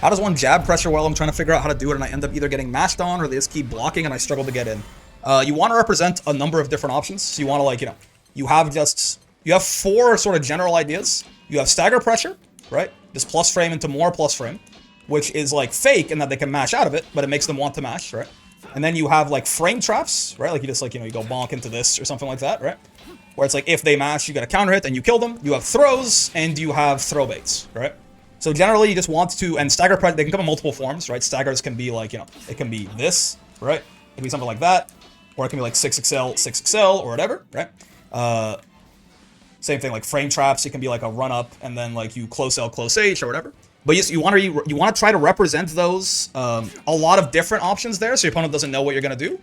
How does one jab pressure well? I'm trying to figure out how to do it, and I end up either getting mashed on or they just keep blocking, and I struggle to get in. You want to represent a number of different options. So you want to, like, you have four sort of general ideas. You have stagger pressure, right? Just plus frame into more plus frame, which is like fake in that they can mash out of it, but it makes them want to mash, right? And then you have like frame traps, right? Like you just like, you go bonk into this or something like that, right? Where it's like if they mash, you got to counter hit and you kill them. You have throws and you have throw baits, right? So generally you just want to, and stagger pressure, they can come in multiple forms, right? Staggers can be like, it can be this, right? It can be something like that, or it can be like 6XL, 6XL, or whatever, right? Same thing like frame traps, it can be like a run up and then like you close L, close H, or whatever. But yes, you want to try to represent those, a lot of different options there, so your opponent doesn't know what you're going to do.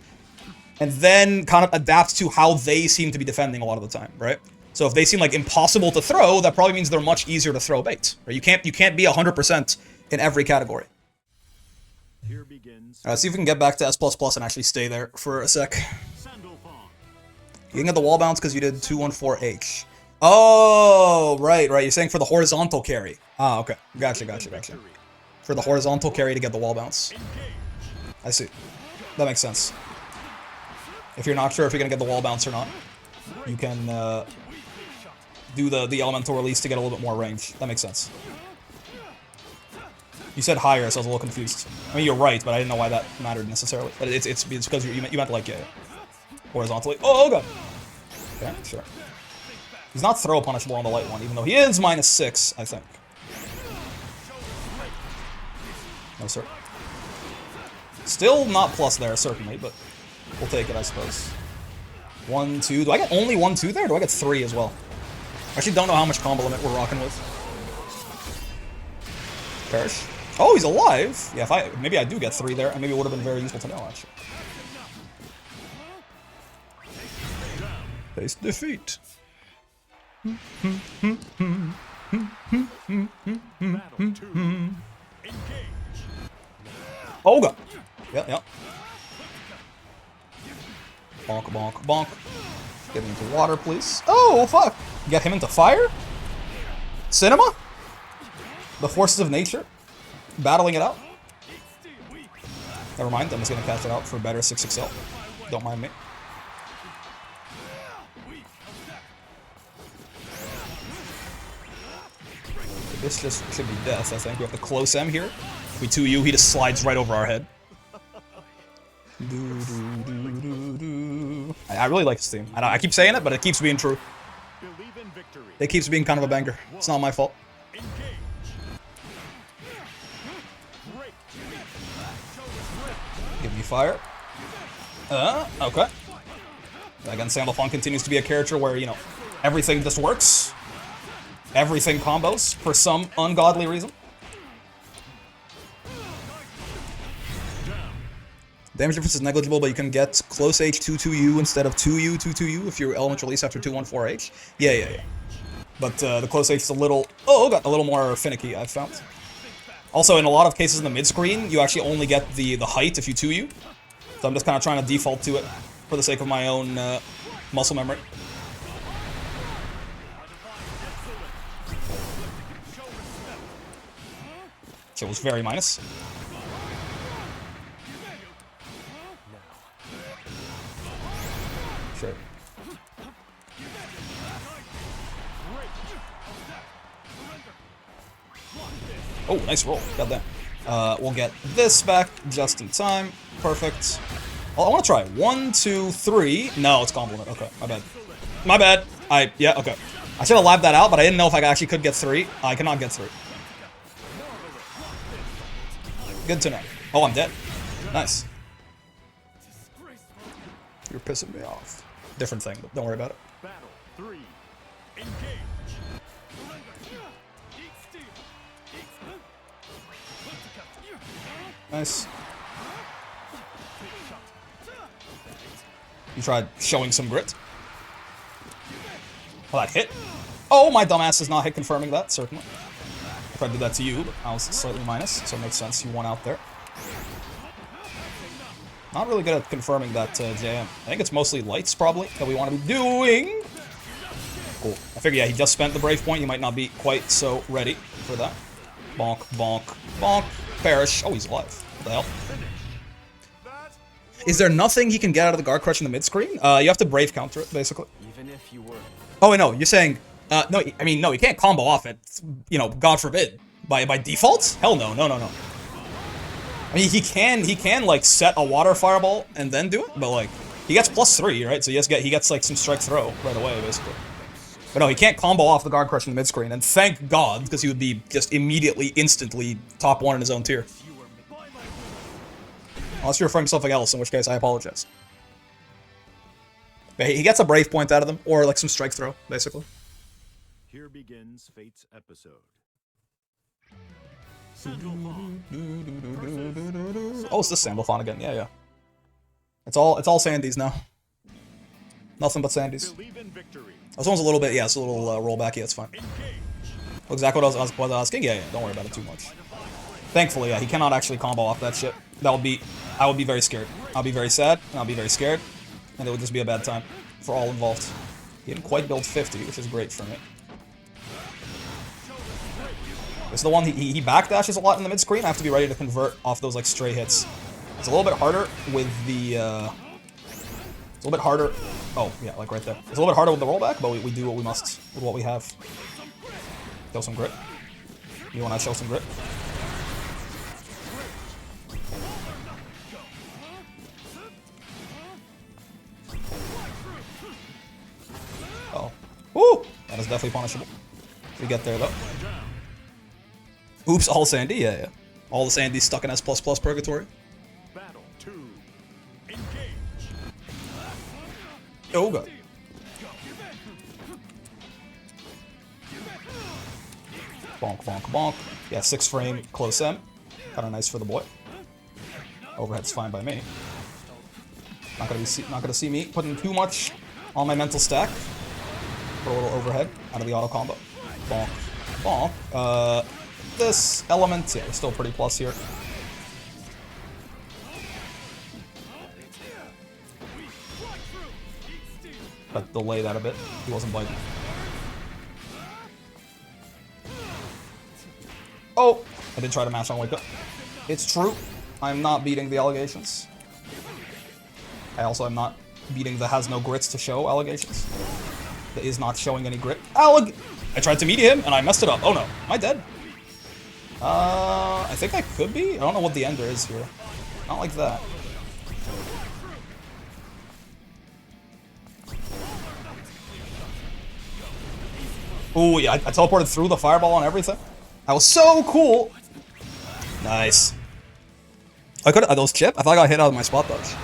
And then kind of adapt to how they seem to be defending a lot of the time, right? So if they seem like impossible to throw, that probably means they're much easier to throw bait. Right? You can't be 100% in every category. Here begins. See if we can get back to S++ and actually stay there for a sec. You can get the wall bounce because you did 214H. Oh, right. You're saying for the horizontal carry. Ah, okay. Gotcha. For the horizontal carry to get the wall bounce. I see. That makes sense. If you're not sure if you're going to get the wall bounce or not, you can do the elemental release to get a little bit more range. That makes sense. You said higher, so I was a little confused. I mean, you're right, but I didn't know why that mattered necessarily. But it's because you meant like horizontally. Oh, God. Okay, sure. He's not throw punishable on the light one, even though he is -6, I think. No, sir. Still not plus there, certainly, but we'll take it, I suppose. 1, 2. Do I get only 1, 2 there? Or do I get 3 as well? I actually don't know how much combo limit we're rocking with. Perish. Oh, he's alive! Yeah, maybe I do get 3 there, and maybe it would have been very useful to know, actually. Face defeat. Oh, God. Yeah. Bonk. Get him into water, please. Oh, fuck. Get him into fire? Cinema? The forces of nature? Battling it out? Never mind, I'm just gonna catch it out for better 6XL. Don't mind me. This just should be death, I think. We have to close M here. If we 2U, he just slides right over our head. I really like this team. I keep saying it, but it keeps being true. It keeps being kind of a banger. It's not my fault. Give me fire. Okay. Again, Sandalphon continues to be a character where, everything just works. Everything combos for some ungodly reason. Damage difference is negligible, but you can get close H 2-2U instead of 2U 2-2U if you element release after 2-1-4H. Yeah. But the close H is a little more finicky, I've found. Also, in a lot of cases in the mid screen, you actually only get the height if you 2U. So I'm just kind of trying to default to it for the sake of my own muscle memory. So it was very minus. Sure. Oh, nice roll. Got that. We'll get this back just in time. Perfect. Well, I want to try. 1, 2, 3. No, it's compliment. Okay, my bad. Yeah, okay. I should have labbed that out, but I didn't know if I actually could get 3. I cannot get 3. Good to know. Oh, I'm dead. Nice. You're pissing me off. Different thing, but don't worry about it. Battle 3. Engage. Nice. You tried showing some grit. Oh, that hit. Oh, my dumbass does not hit confirming that, certainly. If I did that to you, but I was slightly minus, so it makes sense you won out there. Not really good at confirming that JM. I think it's mostly lights, probably, that we want to be doing. Cool. I figure, yeah, he just spent the Brave Point. He might not be quite so ready for that. Bonk, bonk, bonk. Perish. Oh, he's alive. What the hell? Is there nothing he can get out of the guard crush in the mid screen? You have to brave counter it, basically. Even if you were. Oh, wait, no. You're saying... no, I mean, no, you can't combo off it. You know, God forbid. By default? Hell no, no, no, no. I mean, he can, like, set a water fireball and then do it, but, like, he gets +3, right? So he gets, like, some strike throw right away, basically. But no, he can't combo off the guard crush in the mid screen, and thank God, because he would be just immediately, instantly top 1 in his own tier. Unless you're referring to something else, in which case I apologize. But he gets a brave point out of them, or like some strike throw, basically. Here begins Fate's episode. Oh, it's this Sandalphon again. Yeah, yeah. It's all Sandies now. Nothing but Sandies. This one's a little bit, yeah, it's a little rollback. Yeah, it's fine. Exactly what I was asking. Yeah, yeah, don't worry about it too much. Thankfully, yeah, he cannot actually combo off that shit. I would be very scared. I'll be very sad, and I'll be very scared, and it would just be a bad time for all involved. He didn't quite build 50, which is great for me. It's the one he backdashes a lot in the mid screen. I have to be ready to convert off those like stray hits. It's a little bit harder with the. It's a little bit harder. Oh yeah, like right there. It's a little bit harder with the rollback, but we do what we must with what we have. Show some grit. You want to show some grit? Oh. Woo! That is definitely punishable. We get there, though. Oops, all Sandy? Yeah, yeah. All the Sandy's stuck in S++ purgatory. Battle 2. Engage. Oh, God. Bonk, bonk, bonk. Yeah, 6 frame, close M. Kinda nice for the boy. Overhead's fine by me. Not gonna see me putting too much on my mental stack. Put a little overhead out of the auto combo. Bonk, bonk. This element, yeah, we're still pretty plus here. But delay that a bit. He wasn't biting. Oh! I did try to mash on Wake Up. It's true. I'm not beating the allegations. I also am not beating the has no grits to show allegations. That is not showing any grit. I tried to meet him and I messed it up. Oh no. Am I dead? I think I could be. I don't know what the ender is here. Not like that. Ooh, yeah, I teleported through the fireball and everything. That was so cool. Nice. I could those chip? I thought I got hit out of my spot dodge.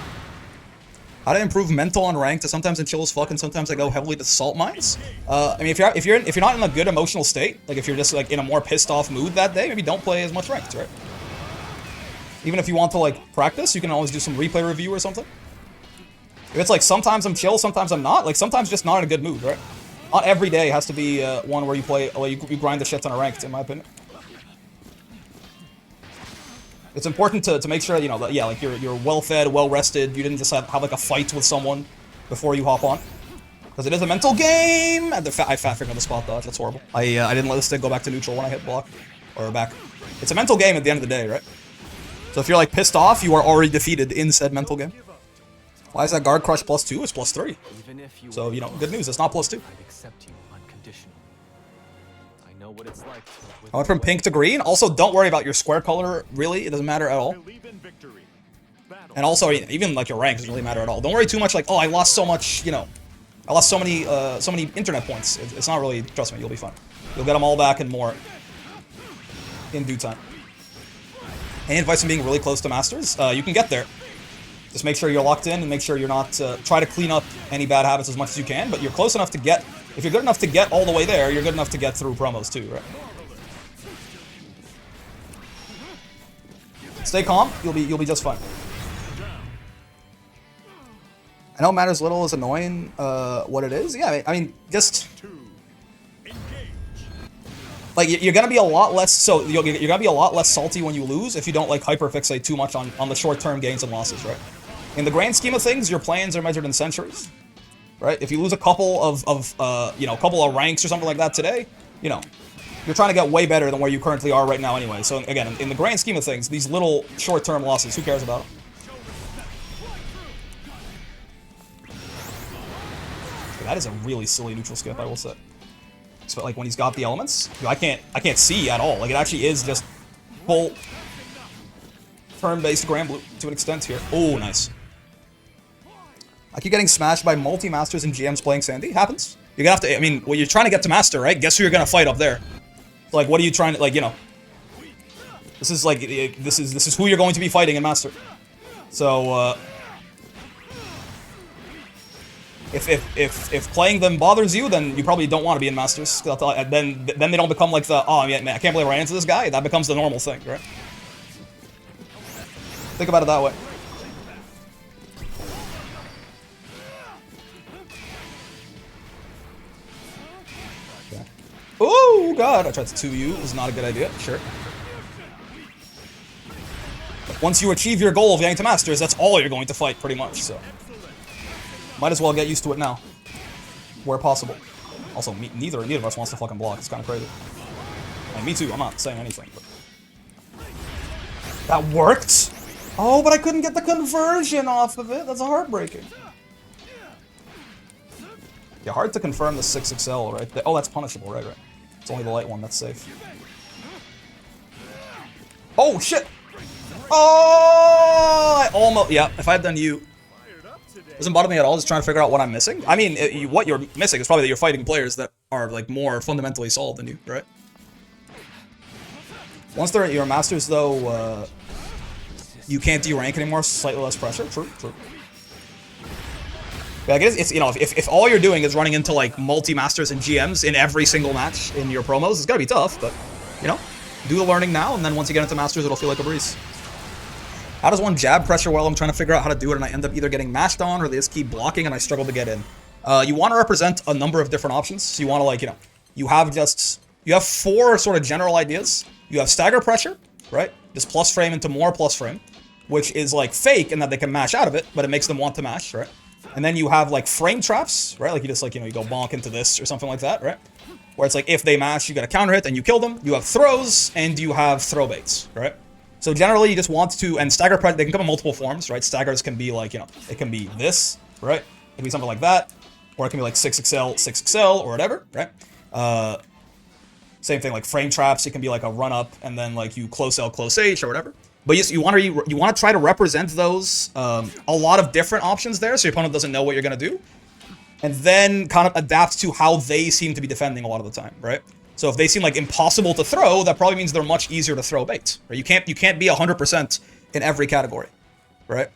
How to improve mental on ranked? Sometimes in chill as fuck, and sometimes I go heavily to salt mines. I mean, if you're not in a good emotional state, like if you're just like in a more pissed off mood that day, maybe don't play as much ranked, right? Even if you want to like practice, you can always do some replay review or something. If it's like sometimes I'm chill, sometimes I'm not. Like sometimes just not in a good mood, right? Not every day has to be one where you play, you grind the shit ton of ranked, in my opinion. It's important to make sure, you know, that, yeah, like you're well-fed, well-rested. You didn't just have like a fight with someone before you hop on. Because it is a mental game! I fat fingered the spot dodge, that's horrible. I didn't let the stick go back to neutral when I hit block. Or back. It's a mental game at the end of the day, right? So if you're like pissed off, you are already defeated in said mental game. Why is that guard crush +2? It's +3. So, you know, good news, it's not +2. What it's like. I went from pink to green. Also, don't worry about your square color, really. It doesn't matter at all. And also, even like your rank doesn't really matter at all. Don't worry too much like, oh, I lost so much, you know. I lost so many internet points. It's not really, trust me, you'll be fine. You'll get them all back and more in due time. Any advice on being really close to Masters? You can get there. Just make sure you're locked in and make sure you're not, try to clean up any bad habits as much as you can, but you're close enough to get, if you're good enough to get all the way there, you're good enough to get through promos too, right? Stay calm, you'll be just fine. I know it matters little is annoying, what it is. Yeah, I mean, just... Like, you're gonna be a lot less, so you're gonna be a lot less salty when you lose if you don't, like, hyperfixate too much on the short-term gains and losses, right? In the grand scheme of things, your plans are measured in centuries, right? If you lose a couple of you know, a couple of ranks or something like that today, you know, you're trying to get way better than where you currently are right now anyway. So again, in the grand scheme of things, these little short-term losses, who cares about them? Okay, that is a really silly neutral skip, I will say. So like when he's got the elements, I can't see at all. Like it actually is just full turn-based Grand Blue to an extent here. Oh, nice. I keep getting smashed by multi-masters and GMs playing Sandy. Happens. You're gonna have to, I mean, well, you're trying to get to master, right? Guess who you're gonna fight up there? Like, what are you trying to, like, you know. This is like, this is who you're going to be fighting in master. So, if playing them bothers you, then you probably don't want to be in masters. Then they don't become like the, oh, man, I can't believe I ran into this guy. That becomes the normal thing, right? Think about it that way. Okay. Oh, God. I tried to 2U. It was not a good idea. Sure. But once you achieve your goal of getting to masters, that's all you're going to fight, pretty much, so. Might as well get used to it now. Where possible. Also, neither of us wants to fucking block. It's kind of crazy. I mean, me too. I'm not saying anything, but... That worked? Oh, but I couldn't get the conversion off of it. That's heartbreaking. Yeah, hard to confirm the 6XL, right? Oh, that's punishable, right? It's only the light one that's safe. Oh, shit! Oh! I almost... Yeah, if I had done you... Doesn't bother me at all, just trying to figure out what I'm missing. I mean, what you're missing is probably that you're fighting players that are, like, more fundamentally solid than you, right? Once they're at your masters, though, you can't derank anymore, slightly less pressure. True, true. But I guess it's, you know, if all you're doing is running into, like, multi-masters and GMs in every single match in your promos, it's gotta be tough, but, you know, do the learning now, and then once you get into masters, it'll feel like a breeze. How does one jab pressure well? I'm trying to figure out how to do it, and I end up either getting mashed on, or they just keep blocking, and I struggle to get in. You want to represent a number of different options, so you want to, like, you know, you have 4 sort of general ideas. You have stagger pressure, right? Just plus frame into more plus frame, which is, like, fake in that they can mash out of it, but it makes them want to mash, right? And then you have, like, frame traps, right? Like, you just, like, you know, you go bonk into this or something like that, right? Where it's like, if they mash, you got a counter hit and you kill them. You have throws, and you have throw baits, right? So generally, you just want to, and stagger pressure, they can come in multiple forms, right? Staggers can be like, you know, it can be this, right? It can be something like that, or it can be like 6XL, 6XL, or whatever, right? Same thing, like frame traps, it can be like a run-up, and then like you close L, close H, or whatever. But yes, you want to try to represent those, a lot of different options there, so your opponent doesn't know what you're going to do. And then kind of adapt to how they seem to be defending a lot of the time, right? So if they seem like impossible to throw, that probably means they're much easier to throw bait. Right? You can't be 100% in every category, right?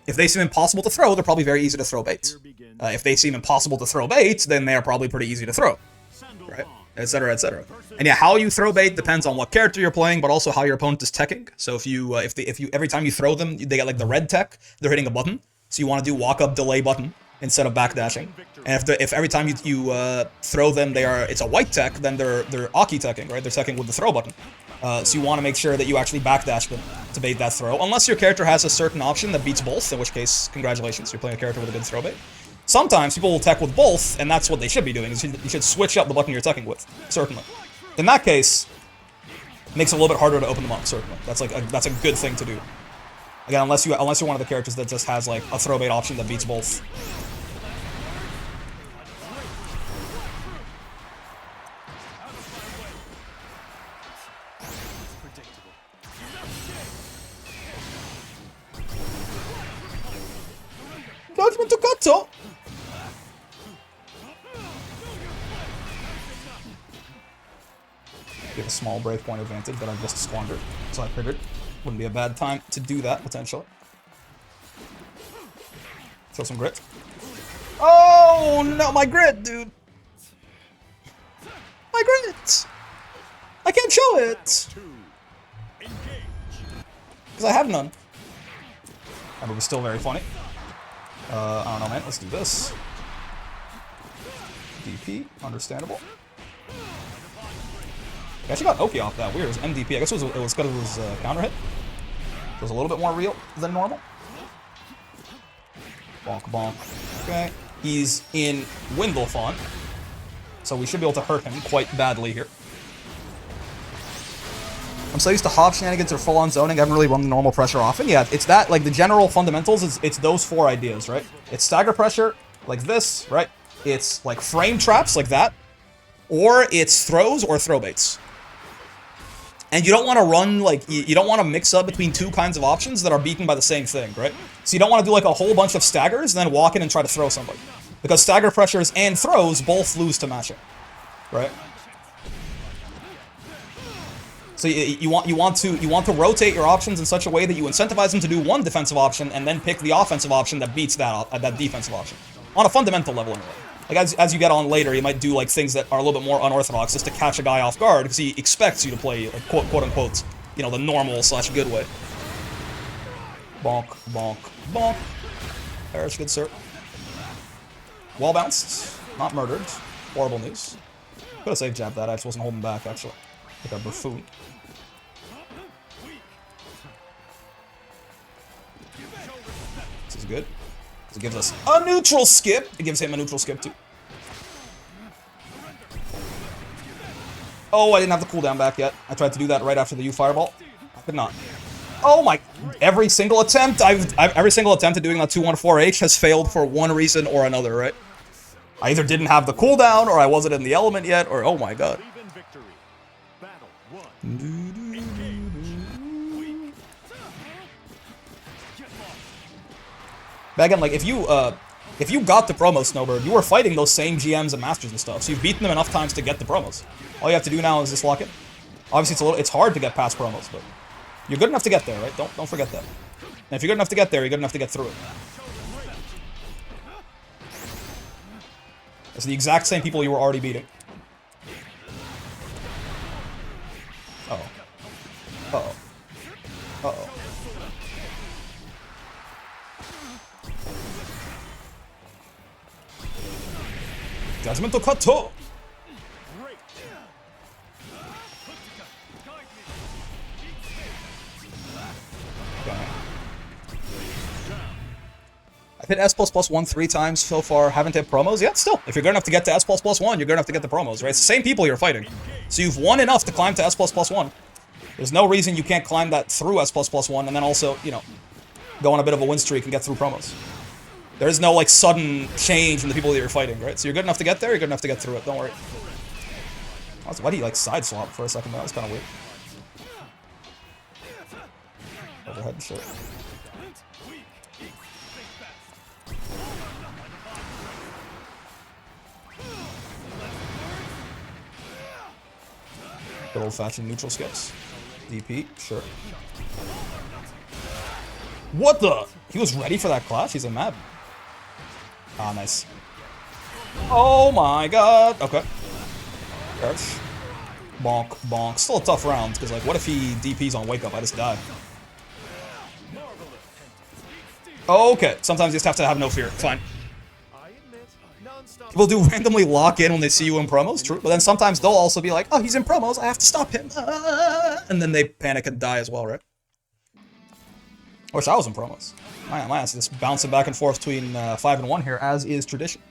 If they seem impossible to throw, they're probably very easy to throw bait. If they seem impossible to throw bait, then they are probably pretty easy to throw, right? Etc. Etc. And yeah, how you throw bait depends on what character you're playing, but also how your opponent is teching. So if you every time you throw them, they get like the red tech, they're hitting a button. So you want to do walk up delay button instead of backdashing. And if every time you throw them, it's a white tech, then they're Aki teching, right? They're teching with the throw button. So you want to make sure that you actually backdash them to bait that throw, unless your character has a certain option that beats both, in which case, congratulations, you're playing a character with a good throw bait. Sometimes people will tech with both, and that's what they should be doing. You should switch up the button you're teching with, certainly. In that case, it makes it a little bit harder to open them up, certainly. That's a good thing to do. Again, unless you're one of the characters that just has like a throw bait option that beats both. Judgment to Kato! Get a small break point advantage that I've just squandered. So I figured wouldn't be a bad time to do that, potentially. Throw some grit. Oh no, my grit, dude! My grit! I can't show it! Because I have none. That movie's still very funny. I don't know, man. Let's do this. DP, understandable. I actually got Oki off that. Weird. It was MDP. I guess it was because it was counter hit. It was a little bit more real than normal. Bonk, bonk. Okay. He's in Windle font. So we should be able to hurt him quite badly here. I'm so used to hop shenanigans or full-on zoning, I haven't really run the normal pressure often. Yeah, it's that, like, the general fundamentals, it's those 4 ideas, right? It's stagger pressure, like this, right? It's, like, frame traps, like that. Or it's throws or throw baits. And you don't want to run, like, you don't want to mix up between 2 kinds of options that are beaten by the same thing, right? So you don't want to do, like, a whole bunch of staggers and then walk in and try to throw somebody. Because stagger pressures and throws both lose to mashing, right? So you want to rotate your options in such a way that you incentivize them to do one defensive option and then pick the offensive option that beats that defensive option. On a fundamental level, anyway. Like, as you get on later, you might do, like, things that are a little bit more unorthodox just to catch a guy off guard because he expects you to play, like, quote-unquote, you know, the normal/good way. Bonk, bonk, bonk. There's good, sir. Well bounced. Not murdered. Horrible news. Could have safe jabbed that. I just wasn't holding back, actually. Like a buffoon. This is good. It gives us a neutral skip. It gives him a neutral skip, too. Oh, I didn't have the cooldown back yet. I tried to do that right after the U fireball. I could not. Oh my! Every single attempt at doing that 2-1-4H has failed for one reason or another, right? I either didn't have the cooldown, or I wasn't in the element yet, or oh my god. But again, like, if you got the promo, Snowbird, you were fighting those same GMs and Masters and stuff, so you've beaten them enough times to get the promos. All you have to do now is just lock in. Obviously, it's hard to get past promos, but you're good enough to get there, right? Don't forget that. And if you're good enough to get there, you're good enough to get through it. It's the exact same people you were already beating. Uh-oh. Uh-oh. Uh-oh. Judgment Kato! I've hit S++1 3 times so far, haven't hit promos yet. Still, if you're good enough to get to S++1, you're good enough to get the promos, right? It's the same people you're fighting. So you've won enough to climb to S++1. There's no reason you can't climb that through S++1 and then also, you know, go on a bit of a win streak and get through promos. There is no, like, sudden change in the people that you're fighting, right? So you're good enough to get there, you're good enough to get through it, don't worry. Why do you, like, side swap for a second? That was kind of weird. Overhead and shit. Good old-fashioned neutral skips. DP, sure. What the? He was ready for that clash? He's a mad. Ah, nice. Oh my god. Okay. Crouch. Bonk, bonk. Still a tough round, because, like, what if he DPs on wake up? I just die. Okay. Sometimes you just have to have no fear. Fine. People do randomly lock in when they see you in promos, true. But then sometimes they'll also be like, oh, he's in promos, I have to stop him. And then they panic and die as well, right? I wish I was in promos. My ass is just bouncing back and forth between 5 and 1 here, as is tradition.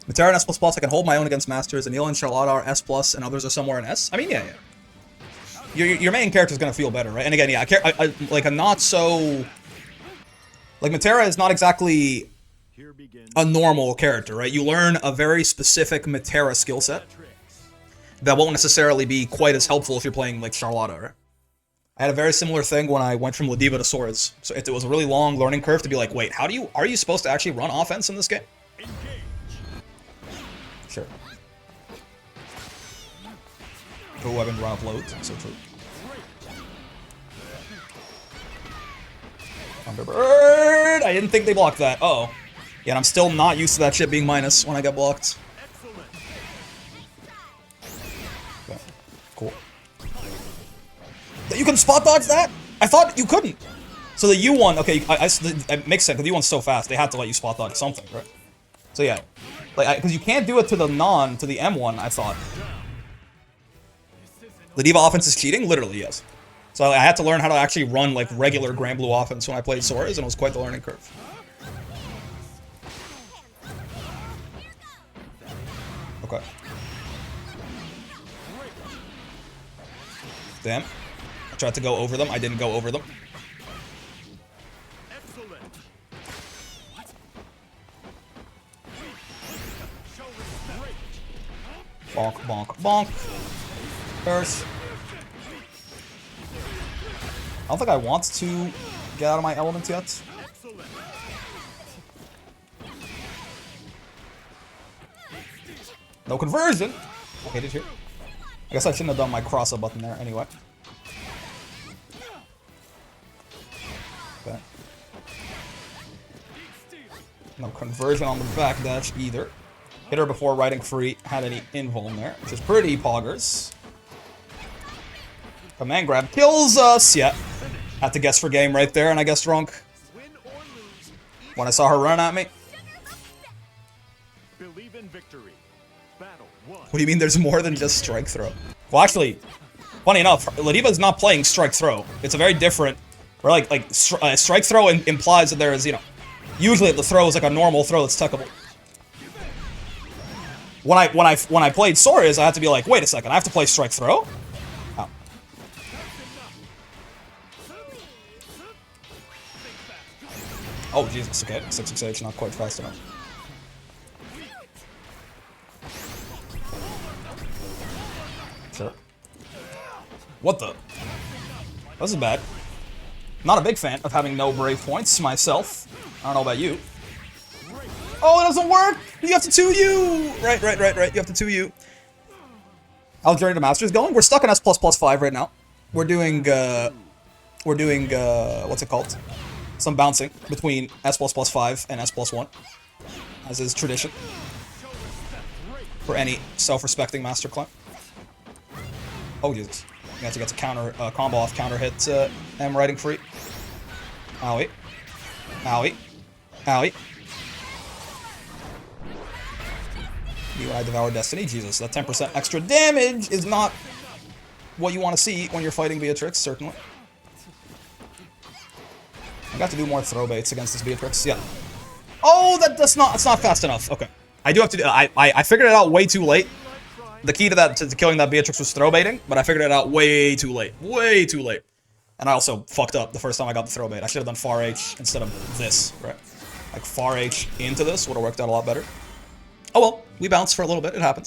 Matera and S++, I can hold my own against Masters. Anil and Charlotte are S+, and others are somewhere in S. I mean, yeah. Your main character is going to feel better, right? And again, yeah, like a not so... Like, Matera is not exactly a normal character, right? You learn a very specific Matera skill set that won't necessarily be quite as helpful if you're playing, like, Charlotta, right? I had a very similar thing when I went from Ladiva to Swords. So it was a really long learning curve to be like, wait, are you supposed to actually run offense in this game? Sure. Oh, I've been run up loads, so true. Thunderbird! I didn't think they blocked that. Uh-oh. Yeah, and I'm still not used to that shit being minus when I get blocked. Okay, cool. You can spot dodge that? I thought you couldn't. So the U1, okay, it makes sense, because the U1's so fast, they had to let you spot dodge something, right? So yeah, like, because you can't do it to the M1, I thought. The Diva offense is cheating? Literally, yes. So I had to learn how to actually run like regular Grand Blue offense when I played Sora's, and it was quite the learning curve. Okay. Damn. I tried to go over them. I didn't go over them. Bonk, bonk, bonk. Curse. I don't think I want to get out of my element yet. No conversion. Hate it here. I guess I shouldn't have done my cross-up button there anyway. Okay. No conversion on the back dash either. Hit her before riding free. Had any invuln there, which is pretty poggers. Command grab kills us. Yeah. Had to guess for game right there, and I guessed wrong. When I saw her run at me. Believe in victory. Battle 1. What do you mean there's more than just strike throw? Well, actually, funny enough, Ladiva's not playing strike throw. It's a very different, or like strike throw implies that there is, you know, usually the throw is like a normal throw that's tuckable. When I played Sora's, I had to be like, wait a second, I have to play strike throw? Oh. Oh, Jesus, okay. 668, not quite fast enough. Sure. What the? This is bad. Not a big fan of having no brave points myself. I don't know about you. Oh, it doesn't work! You have to 2U! Right. You have to 2U. How's Journey to Masters going? We're stuck in S++5 right now. We're doing, what's it called? Some bouncing between S++5 and S+1. As is tradition. For any self-respecting master clan. Oh, Jesus. You have to get to counter, combo off, counter hit, M riding free. Owie. Owie. Owie. You and I devour destiny. Jesus, that 10% extra damage is not what you want to see when you're fighting Beatrix, certainly. I got to do more throw baits against this Beatrix. Yeah. Oh, that's not fast enough. Okay. I do have to do, I figured it out way too late. The key to that, to killing that Beatrix was throw baiting, but I figured it out way too late. Way too late. And I also fucked up the first time I got the throw bait. I should have done far H instead of this, right? Like far H into this would have worked out a lot better. Oh well, we bounced for a little bit. It happens.